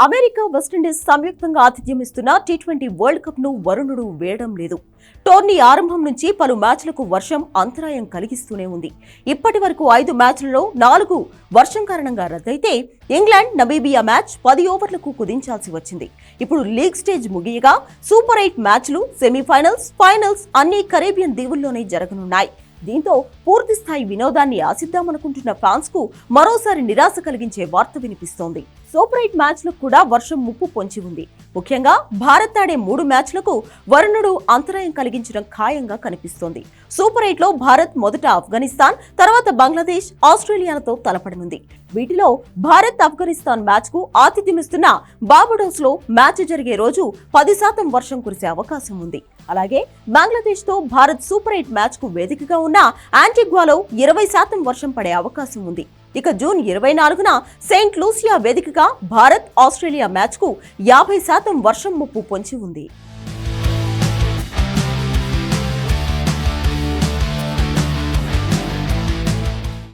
America West Indies సంయుక్తంగా ఆతిథ్యం ఇస్తున్న టీ20 వరల్డ్ కప్ ను వరుణుడు వేయడం లేదు. టోర్నీ ఆరంభం నుంచి పలు మ్యాచ్లకు వర్షం అంతరాయం కలిగిస్తూనే ఉంది. ఇప్పటి వరకు 5 మ్యాచ్లలో 4 వర్షం కారణంగా రద్దయితే ఇంగ్లాండ్ నమీబియా మ్యాచ్ 10 ఓవర్లకు కుదించాల్సి వచ్చింది. ఇప్పుడు లీగ్ స్టేజ్ ముగియగా సూపర్ 8 మ్యాచ్లు, సెమీఫైనల్స్, ఫైనల్స్ అన్ని కరేబియన్ దీవుల్లోనే జరగనున్నాయి. దీంతో పూర్తిస్థాయి వినోదాన్ని ఆశిద్దామనుకుంటున్న ఫ్యాన్స్ కు మరోసారి నిరాశ కలిగించే వార్త వినిపిస్తోంది. సూపర్ 8 మ్యాచ్లకు కూడా వర్షం ముప్పు పొంచి ఉంది. ముఖ్యంగా భారత్ ఆడే 3 మ్యాచ్లకు వరుణుడు అంతరాయం కలిగించడం ఖాయంగా కనిపిస్తోంది. సూపర్ 8లో భారత్ మొదట ఆఫ్ఘనిస్తాన్, తర్వాత బంగ్లాదేశ్, ఆస్ట్రేలియాలతో తలపడనుంది. వీటిలో భారత్ ఆఫ్ఘనిస్తాన్ మ్యాచ్ కు ఆతిథ్యమిస్తున్న బార్బడోస్ లో మ్యాచ్ జరిగే రోజు 10% వర్షం కురిసే అవకాశం ఉంది. అలాగే బంగ్లాదేశ్ తో భారత్ సూపర్ 8 మ్యాచ్ కు వేదికగా ఉన్న యాంటిగ్వాలో 20% వర్షం పడే అవకాశం ఉంది. ఇక జూన్ 24న సెయింట్ లూసియా వేదికగా భారత్ ఆస్ట్రేలియా మ్యాచ్ కు 50% వర్షం ముప్పు పొంచి ఉంది.